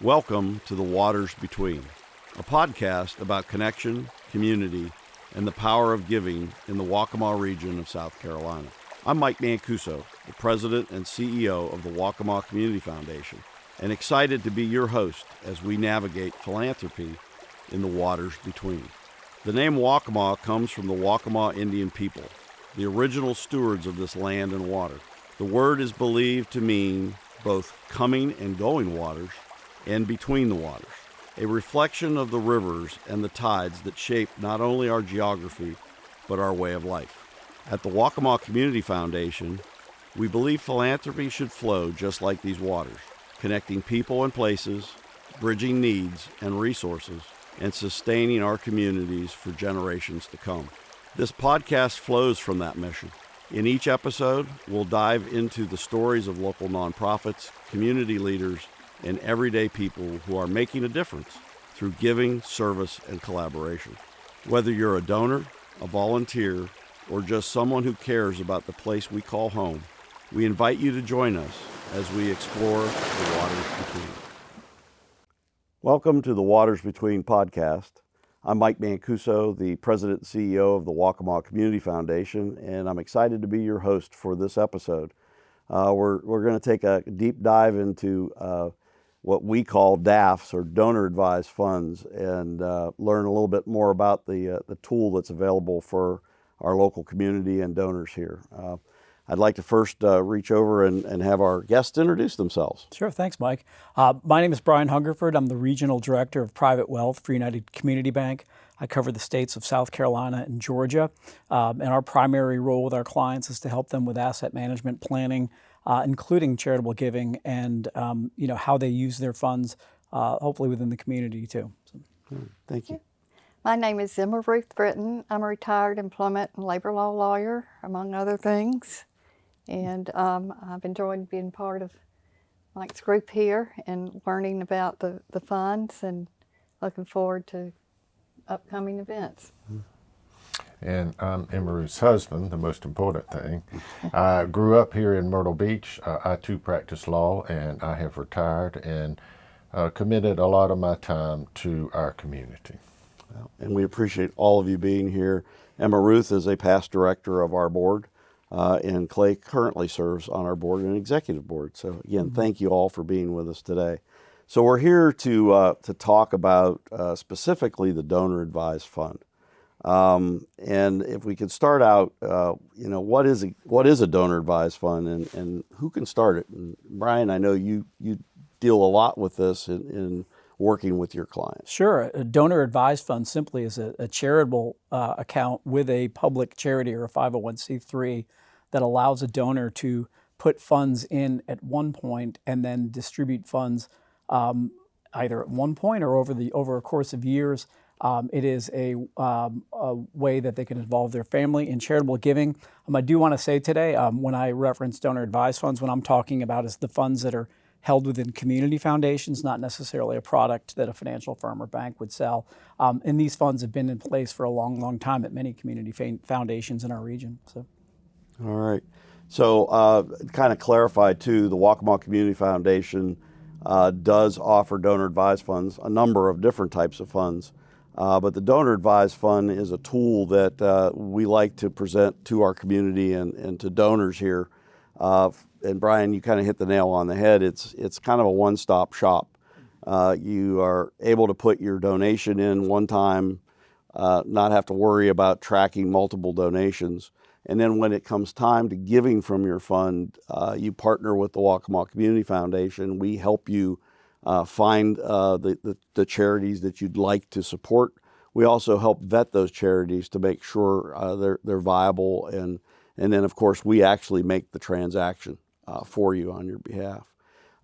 Welcome to The Waters Between, a podcast about connection, community, and the power of giving in the Waccamaw region of South Carolina. I'm Mike Mancuso, the President and CEO of the Waccamaw Community Foundation, and excited to be your host as we navigate philanthropy in the waters between. The name Waccamaw comes from the Waccamaw Indian people, the original stewards of this land and water. The word is believed to mean both coming and going waters, and between the waters, a reflection of the rivers and the tides that shape not only our geography, but our way of life. At the Waccamaw Community Foundation, we believe philanthropy should flow just like these waters, connecting people and places, bridging needs and resources, and sustaining our communities for generations to come. This podcast flows from that mission. In each episode, we'll dive into the stories of local nonprofits, community leaders, and everyday people who are making a difference through giving, service, and collaboration. Whether you're a donor, a volunteer, or just someone who cares about the place we call home, we invite you to join us as we explore the waters between. Welcome to the Waters Between podcast. I'm Mike Mancuso, the President and CEO of the Waccamaw Community Foundation, and I'm excited to be your host for this episode. We're going to take a deep dive into what we call DAFs, or donor advised funds, and learn a little bit more about the tool that's available for our local community and donors here. I'd like to first reach over and have our guests introduce themselves. Sure, thanks, Mike. My name is Brian Hungerford. I'm the Regional Director of Private Wealth for United Community Bank. I cover the states of South Carolina and Georgia, and our primary role with our clients is to help them with asset management planning, including charitable giving, and how they use their funds, hopefully within the community too. So. Thank you. My name is Emma Ruth Britton. I'm a retired employment and labor law lawyer, among other things. And I've enjoyed being part of Mike's group here and learning about the funds, and looking forward to upcoming events. And I'm Emma Ruth's husband, the most important thing. I grew up here in Myrtle Beach. I too practice law, and I have retired and committed a lot of my time to our community. And we appreciate all of you being here. Emma Ruth is a past director of our board, and Clay currently serves on our board and executive board. So again, thank you all for being with us today. So we're here to talk about specifically the donor advised fund. And if we could start out, what is a donor advised fund, and who can start it? And Brian, I know you deal a lot with this in working with your clients. Sure. A donor advised fund simply is a charitable account with a public charity or a 501c3 that allows a donor to put funds in at one point and then distribute funds either at one point or over a course of years. It is a way that they can involve their family in charitable giving. I do want to say today, when I reference donor advised funds, what I'm talking about is the funds that are held within community foundations, not necessarily a product that a financial firm or bank would sell. And these funds have been in place for a long, long time at many community foundations in our region. So, all right. So kind of clarify too, the Waccamaw Community Foundation does offer donor advised funds, a number of different types of funds. But the donor advised fund is a tool that we like to present to our community and to donors here. And Brian, you kind of hit the nail on the head. It's kind of a one-stop shop. You are able to put your donation in one time, not have to worry about tracking multiple donations. And then when it comes time to giving from your fund, you partner with the Waccamaw Community Foundation. We help you find the charities that you'd like to support. We also help vet those charities to make sure they're viable, and then of course we actually make the transaction for you on your behalf.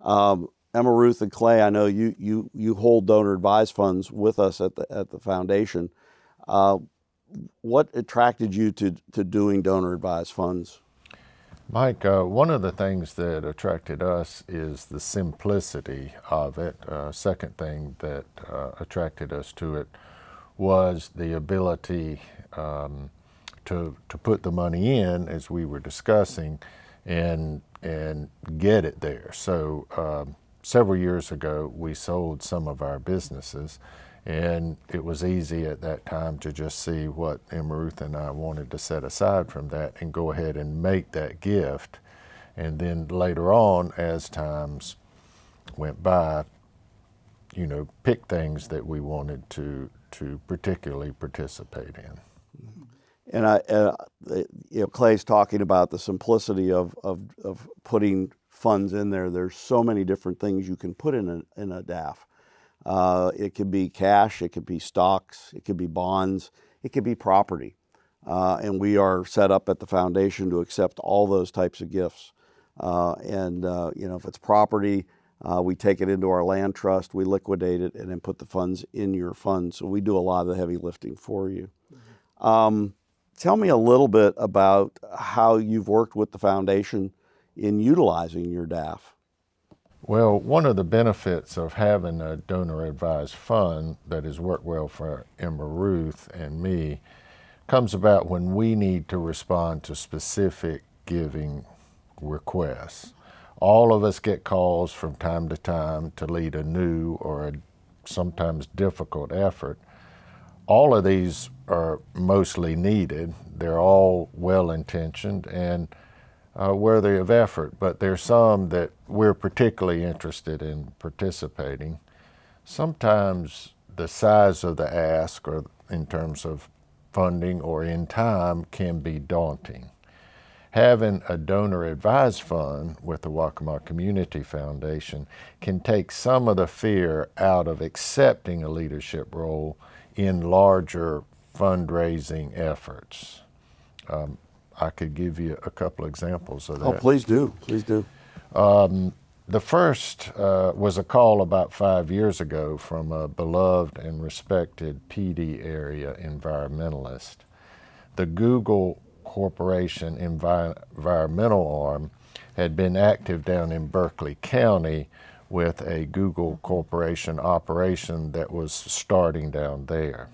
Emma Ruth and Clay, I know you hold donor advised funds with us at the foundation. What attracted you to doing donor advised funds? Mike, one of the things that attracted us is the simplicity of it. Second thing that attracted us to it was the ability to put the money in, as we were discussing, and get it there. So several years ago, we sold some of our businesses, and it was easy at that time to just see what Emma Ruth and I wanted to set aside from that and go ahead and make that gift. And then later on, as times went by, pick things that we wanted to particularly participate in. And Clay's talking about the simplicity of putting funds in there. There's so many different things you can put in a DAF. It could be cash, it could be stocks, it could be bonds, it could be property. And we are set up at the foundation to accept all those types of gifts. If it's property, we take it into our land trust, we liquidate it, and then put the funds in your fund. So we do a lot of the heavy lifting for you. Tell me a little bit about how you've worked with the foundation in utilizing your DAF. Well, one of the benefits of having a donor-advised fund that has worked well for Emma Ruth and me comes about when we need to respond to specific giving requests. All of us get calls from time to time to lead a new or a sometimes difficult effort. All of these are mostly needed. They're all well-intentioned and worthy of effort, but there's some that we're particularly interested in participating. Sometimes the size of the ask, or in terms of funding or in time, can be daunting. Having a donor-advised fund with the Waccamaw Community Foundation can take some of the fear out of accepting a leadership role in larger fundraising efforts. I could give you a couple examples of that. Oh, please do. Please do. The first was a call about 5 years ago from a beloved and respected PD area environmentalist. The Google Corporation environmental arm had been active down in Berkeley County with a Google Corporation operation that was starting down there.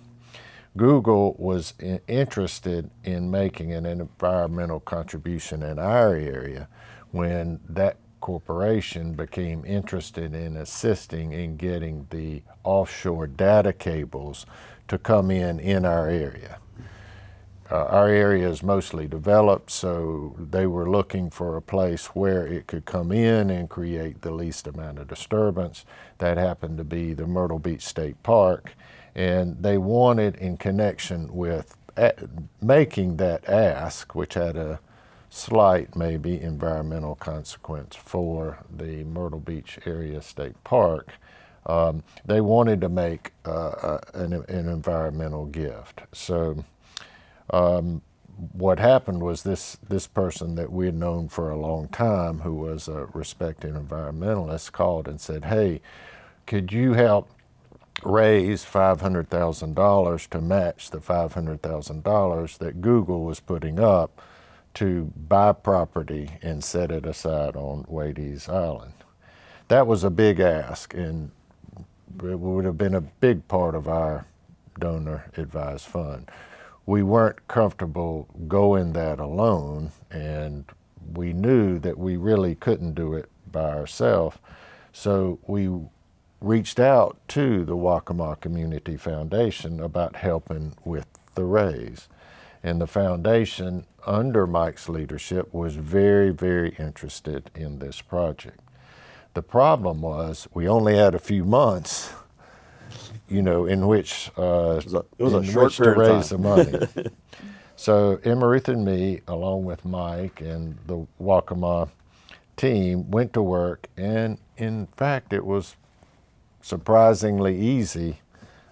Google was interested in making an environmental contribution in our area when that corporation became interested in assisting in getting the offshore data cables to come in our area. Our area is mostly developed, so they were looking for a place where it could come in and create the least amount of disturbance. That happened to be the Myrtle Beach State Park, and they wanted, in connection with making that ask, which had a slight maybe environmental consequence for the Myrtle Beach Area State Park, they wanted to make an environmental gift. So what happened was this person that we had known for a long time, who was a respected environmentalist, called and said, "Hey, could you help raise $500,000 to match the $500,000 that Google was putting up to buy property and set it aside on Wadey's Island?" That was a big ask, and it would have been a big part of our donor-advised fund. We weren't comfortable going that alone, and we knew that we really couldn't do it by ourselves. So we reached out to the Waccamaw Community Foundation about helping with the raise. And the foundation, under Mike's leadership, was very, very interested in this project. The problem was we only had a few months, in which it was a short to period of raise the time. money. So Emma Ruth and me, along with Mike and the Waccamaw team, went to work, and in fact it was surprisingly easy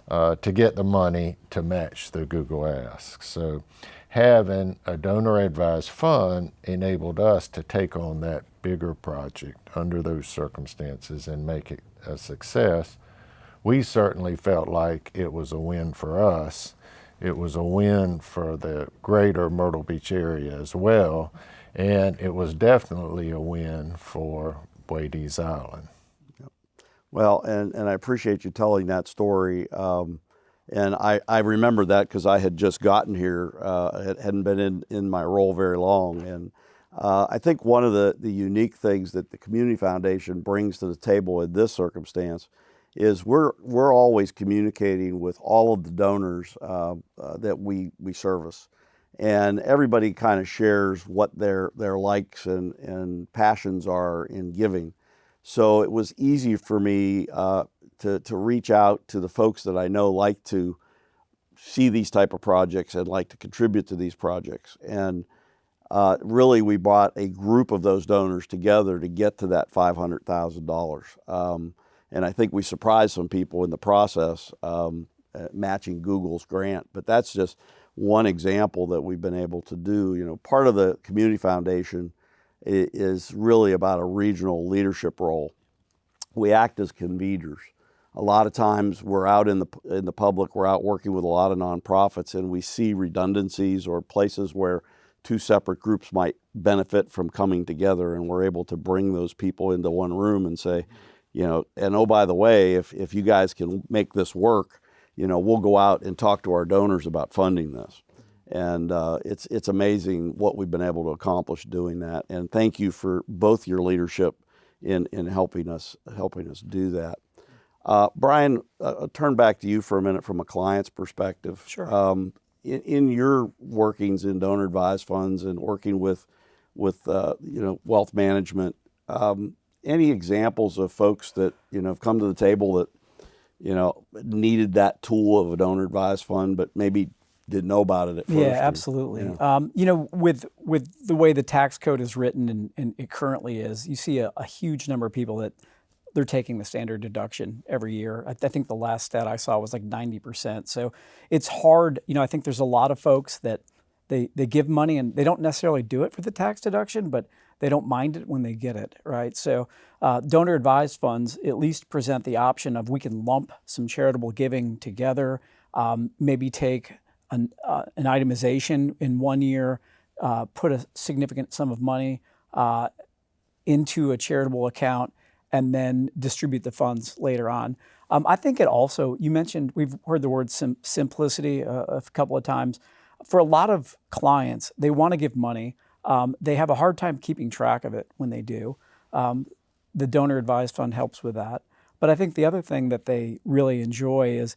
to get the money to match the Google ask. So having a donor-advised fund enabled us to take on that bigger project under those circumstances and make it a success. We certainly felt like it was a win for us. It was a win for the greater Myrtle Beach area as well, and it was definitely a win for Wadey's Island. Well, and I appreciate you telling that story. And I remember that because I had just gotten here, hadn't been in my role very long. And I think one of the unique things that the Community Foundation brings to the table in this circumstance is we're always communicating with all of the donors that we service, and everybody kind of shares what their likes and passions are in giving. So it was easy for me to reach out to the folks that I know like to see these type of projects and like to contribute to these projects. And really, we brought a group of those donors together to get to that $500,000. And I think we surprised some people in the process, matching Google's grant. But that's just one example that we've been able to do. You know, part of the Community Foundation is really about a regional leadership role. We act as conveners. A lot of times we're out in the public, we're out working with a lot of nonprofits, and we see redundancies or places where two separate groups might benefit from coming together, and we're able to bring those people into one room and say, you know, and oh, by the way, if you guys can make this work, you know, we'll go out and talk to our donors about funding this. And it's amazing what we've been able to accomplish doing that. And thank you for both your leadership in helping us do that. Brian, I'll turn back to you for a minute from a client's perspective. Sure. In your workings in donor advised funds and working with wealth management, any examples of folks that have come to the table that needed that tool of a donor advised fund, but maybe didn't know about it at first? Yeah, absolutely. With the way the tax code is written and it currently is, you see a huge number of people that they're taking the standard deduction every year. I think the last stat I saw was like 90%. So it's hard. I think there's a lot of folks that they give money and they don't necessarily do it for the tax deduction, but they don't mind it when they get it, right? So donor advised funds at least present the option of we can lump some charitable giving together, maybe take an itemization in one year, put a significant sum of money into a charitable account, and then distribute the funds later on. I think it also, you mentioned, we've heard the word simplicity a couple of times. For a lot of clients, they want to give money. They have a hard time keeping track of it when they do. The donor advised fund helps with that. But I think the other thing that they really enjoy is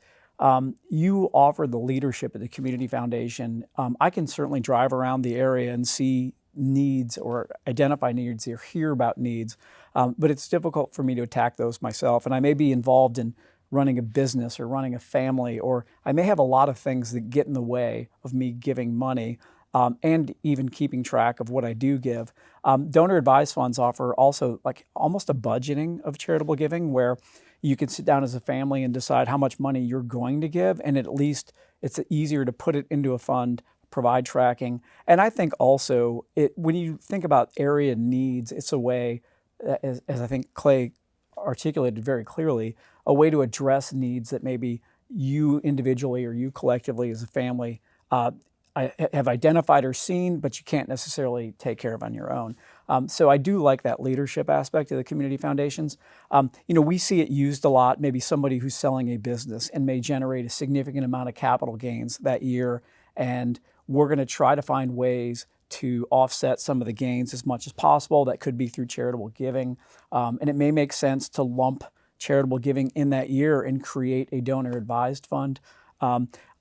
you offer the leadership at the Community Foundation. I can certainly drive around the area and see needs or identify needs or hear about needs, but it's difficult for me to attack those myself. And I may be involved in running a business or running a family, or I may have a lot of things that get in the way of me giving money and even keeping track of what I do give. Donor advised funds offer also like almost a budgeting of charitable giving, where you can sit down as a family and decide how much money you're going to give, and at least it's easier to put it into a fund, provide tracking. And I think also, when you think about area needs, it's a way, as I think Clay articulated very clearly, a way to address needs that maybe you individually or you collectively as a family have identified or seen, but you can't necessarily take care of on your own. So I do like that leadership aspect of the community foundations. We see it used a lot, maybe somebody who's selling a business and may generate a significant amount of capital gains that year, and we're going to try to find ways to offset some of the gains as much as possible. That could be through charitable giving. And it may make sense to lump charitable giving in that year and create a donor advised fund.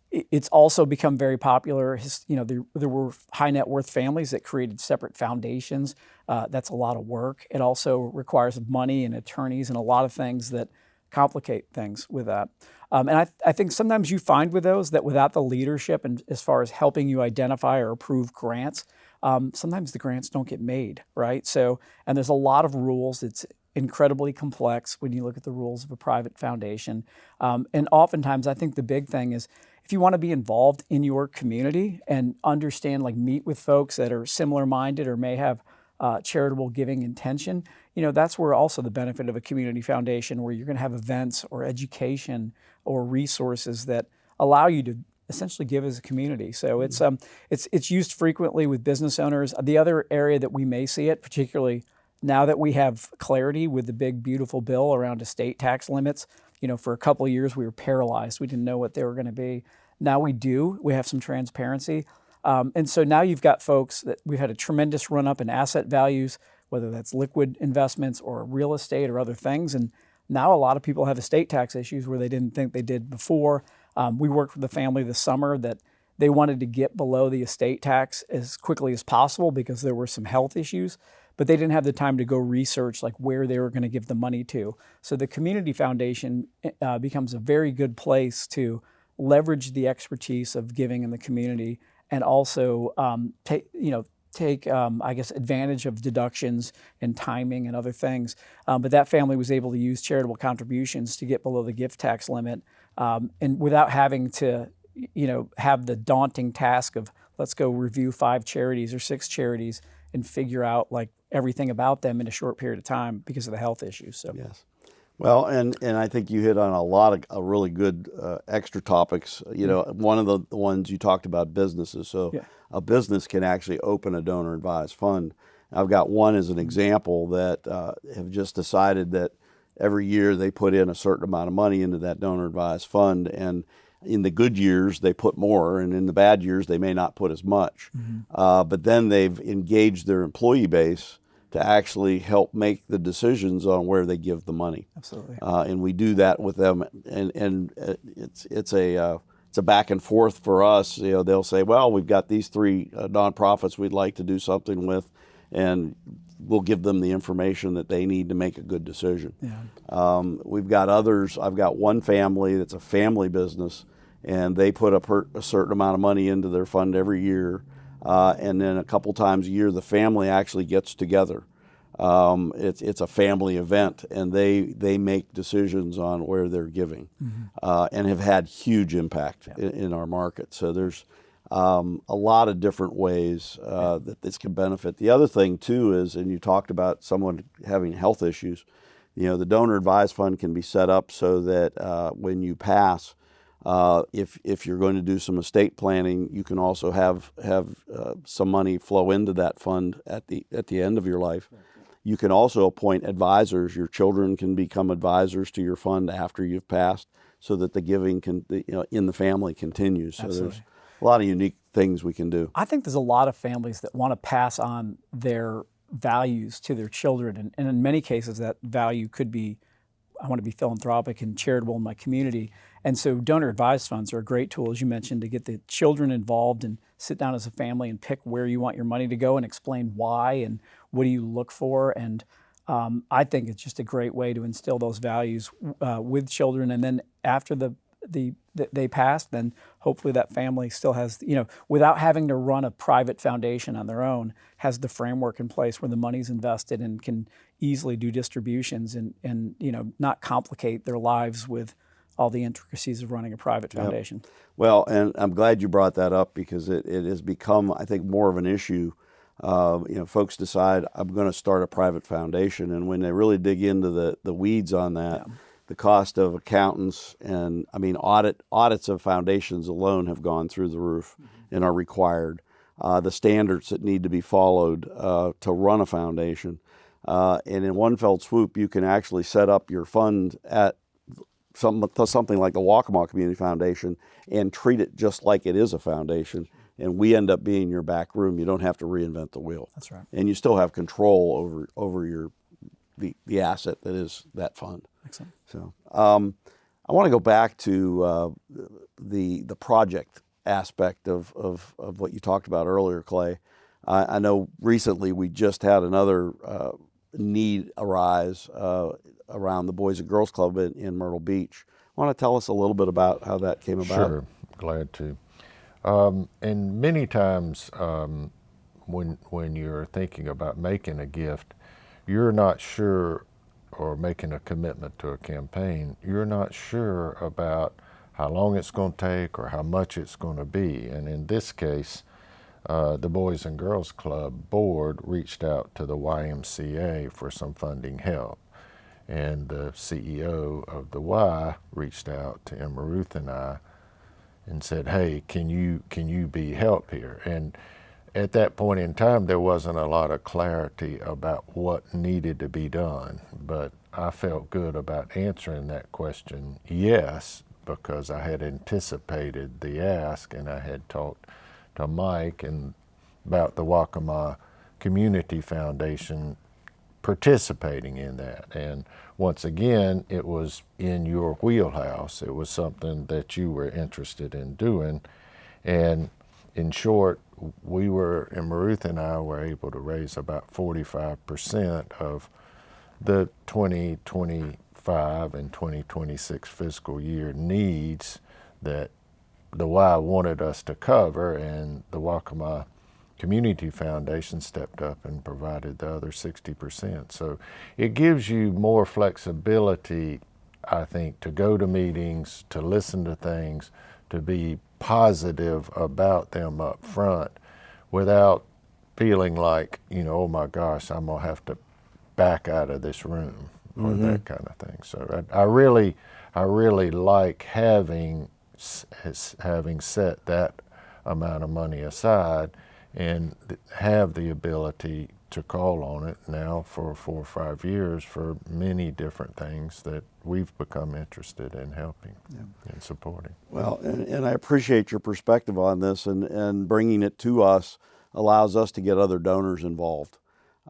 It's also become very popular. There were high net worth families that created separate foundations. That's a lot of work. It also requires money and attorneys and a lot of things that complicate things with that. And I think sometimes you find with those that without the leadership and as far as helping you identify or approve grants, sometimes the grants don't get made, right? So, and there's a lot of rules. It's incredibly complex when you look at the rules of a private foundation. And oftentimes I think the big thing is if you want to be involved in your community and understand, like meet with folks that are similar minded or may have charitable giving intention, that's where also the benefit of a community foundation, where you're going to have events or education or resources that allow you to essentially give as a community. So it's used frequently with business owners. The other area that we may see it, particularly now that we have clarity with the big beautiful bill around estate tax limits, for a couple of years we were paralyzed. We didn't know what they were going to be. Now we do. We have some transparency. And so now you've got folks that we've had a tremendous run up in asset values, whether that's liquid investments or real estate or other things. And now a lot of people have estate tax issues where they didn't think they did before. We worked with a family this summer that they wanted to get below the estate tax as quickly as possible because there were some health issues, but they didn't have the time to go research like where they were going to give the money to. So the community foundation becomes a very good place to leverage the expertise of giving in the community and also take I guess advantage of deductions and timing and other things. But that family was able to use charitable contributions to get below the gift tax limit, and without having to have the daunting task of let's go review 5 charities or 6 charities and figure out like everything about them in a short period of time because of the health issues. So yes. Well, and I think you hit on a lot of really good extra topics. One of the ones you talked about businesses. So a business can actually open a donor advised fund. I've got one as an example that have just decided that every year they put in a certain amount of money into that donor advised fund, and in the good years they put more, and in the bad years they may not put as much. But then they've engaged their employee base to actually help make the decisions on where they give the money. Absolutely. And we do that with them, and it's a back and forth for us. They'll say, well, we've got these 3 nonprofits we'd like to do something with, and we'll give them the information that they need to make a good decision. Yeah. We've got others. I've got one family that's a family business, and they put a certain amount of money into their fund every year. And then a couple times a year, the family actually gets together. It's a family event, and they make decisions on where they're giving, and have had huge impact in our market. So there's a lot of different ways that this can benefit. The other thing too is, and you talked about someone having health issues, the donor advised fund can be set up so that when you pass, if you're going to do some estate planning, you can also have some money flow into that fund at the end of your life. You can also appoint advisors. Your children can become advisors to your fund after you've passed, so that the giving can in the family continues. So Absolutely. there's a lot of unique things we can do. I think there's a lot of families that want to pass on their values to their children, and in many cases that value could be, I want to be philanthropic and charitable in my community. And so donor advised funds are a great tool, as you mentioned, to get the children involved and sit down as a family and pick where you want your money to go and explain why and what do you look for. And I think it's just a great way to instill those values with children. And then after they pass, then hopefully that family still has, without having to run a private foundation on their own, has the framework in place where the money's invested and can easily do distributions and not complicate their lives with all the intricacies of running a private foundation. Yep. Well, and I'm glad you brought that up, because it has become, I think, more of an issue. Folks decide, I'm going to start a private foundation, and when they really dig into the weeds on that, the cost of accountants and audits of foundations alone have gone through the roof and are required. The standards that need to be followed to run a foundation, and in one fell swoop, you can actually set up your fund at something like the Waccamaw Community Foundation and treat it just like it is a foundation, and we end up being your back room. You don't have to reinvent the wheel. That's right. And you still have control over the asset that is that fund. Excellent. So I want to go back to the project aspect of what you talked about earlier, Clay. I know recently we just had another need arise around the Boys and Girls Club in Myrtle Beach. Want to tell us a little bit about how that came about? Sure, glad to. And many times when you're thinking about making a gift, you're not sure, or making a commitment to a campaign, you're not sure about how long it's going to take or how much it's going to be. And in this case, the Boys and Girls Club board reached out to the YMCA for some funding help. And the CEO of the Y reached out to Emma Ruth and I and said, hey, can you be help here? And at that point in time, there wasn't a lot of clarity about what needed to be done. But I felt good about answering that question, yes, because I had anticipated the ask, and I had talked to Mike and about the Waccamaw Community Foundation participating in that. And once again, it was in your wheelhouse. It was something that you were interested in doing. And in short, Maruth and I were able to raise about 45% of the 2025 and 2026 fiscal year needs that the Y wanted us to cover, and the Waccamaw Community Foundation stepped up and provided the other 60%. So it gives you more flexibility, I think, to go to meetings, to listen to things, to be positive about them up front without feeling like, oh my gosh, I'm gonna have to back out of this room or that kind of thing. So I really like having set that amount of money aside and have the ability to call on it now for 4 or 5 years for many different things that we've become interested in helping and supporting. Well, and I appreciate your perspective on this, and bringing it to us allows us to get other donors involved.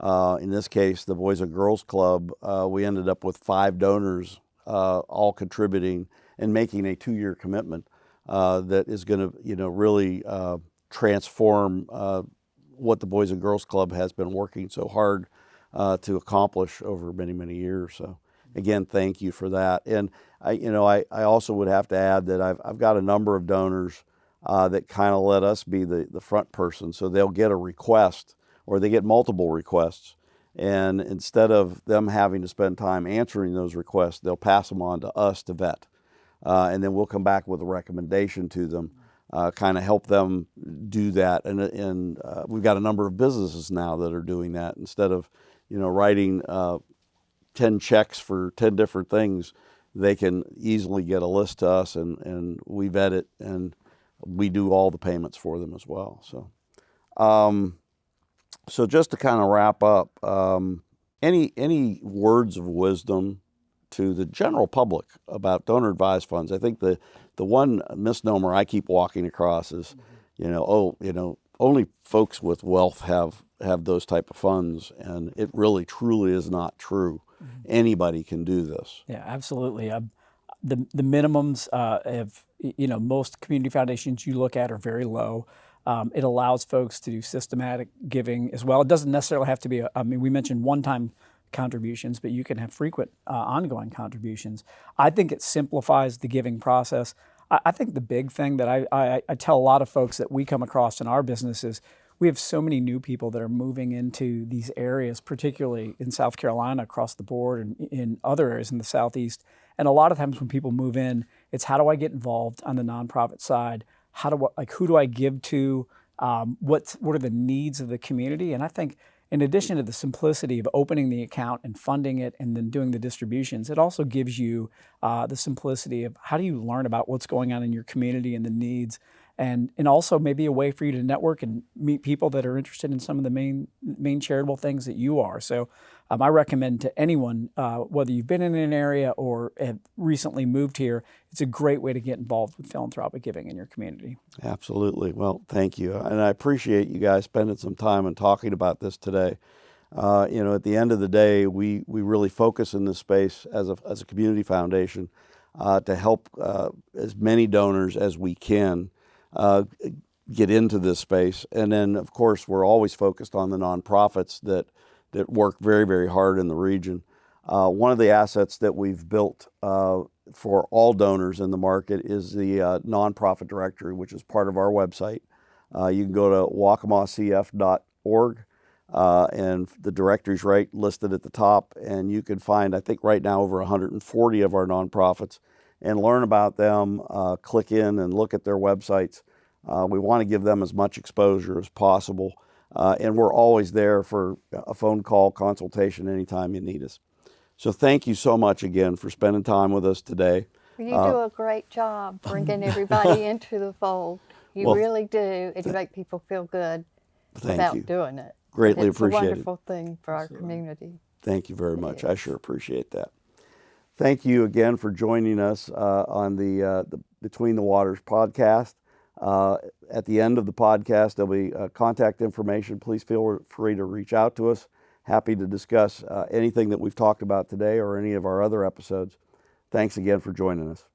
In this case, the Boys and Girls Club, we ended up with 5 donors all contributing and making a 2-year commitment that is going to, really transform what the Boys and Girls Club has been working so hard to accomplish over many, many years. So again, thank you for that. And I also would have to add that I've got a number of donors that kind of let us be the front person. So they'll get a request or they get multiple requests. And instead of them having to spend time answering those requests, they'll pass them on to us to vet. And then we'll come back with a recommendation to them, kind of help them do that. And we've got a number of businesses now that are doing that. Instead of, writing 10 checks for 10 different things, they can easily get a list to us and we vet it and we do all the payments for them as well. So just to kind of wrap up, any words of wisdom to the general public about donor advised funds? I think the one misnomer I keep walking across is, only folks with wealth have those type of funds, and it really truly is not true. Anybody can do this. Yeah, absolutely. The minimums of most community foundations you look at are very low. It allows folks to do systematic giving as well. It doesn't necessarily have to be we mentioned one-time contributions, but you can have frequent ongoing contributions. I think it simplifies the giving process. I think the big thing that I tell a lot of folks that we come across in our business is we have so many new people that are moving into these areas, particularly in South Carolina across the board and in other areas in the Southeast. And a lot of times when people move in, it's how do I get involved on the nonprofit side? Who do I give to? What are the needs of the community? And I think in addition to the simplicity of opening the account and funding it and then doing the distributions, it also gives you the simplicity of how do you learn about what's going on in your community and the needs, and also maybe a way for you to network and meet people that are interested in some of the main charitable things that you are. So I recommend to anyone, whether you've been in an area or have recently moved here, it's a great way to get involved with philanthropic giving in your community. Absolutely. Well, thank you. And I appreciate you guys spending some time and talking about this today. At the end of the day, we really focus in this space as a community foundation to help as many donors as we can get into this space. And then, of course, we're always focused on the nonprofits that work very, very hard in the region. One of the assets that we've built for all donors in the market is the nonprofit directory, which is part of our website. You can go to waccamawcf.org, and the directory's right listed at the top, and you can find, I think right now, over 140 of our nonprofits and learn about them, click in and look at their websites. We want to give them as much exposure as possible. And we're always there for a phone call, consultation, anytime you need us. So thank you so much again for spending time with us today. You do a great job bringing everybody into the fold. You really do. And you make people feel good about doing it. Greatly appreciate it. It's a wonderful thing for our community. Thank you very much. I sure appreciate that. Thank you again for joining us on the Between the Waters podcast. At the end of the podcast, there'll be contact information. Please feel free to reach out to us. Happy to discuss anything that we've talked about today or any of our other episodes. Thanks again for joining us.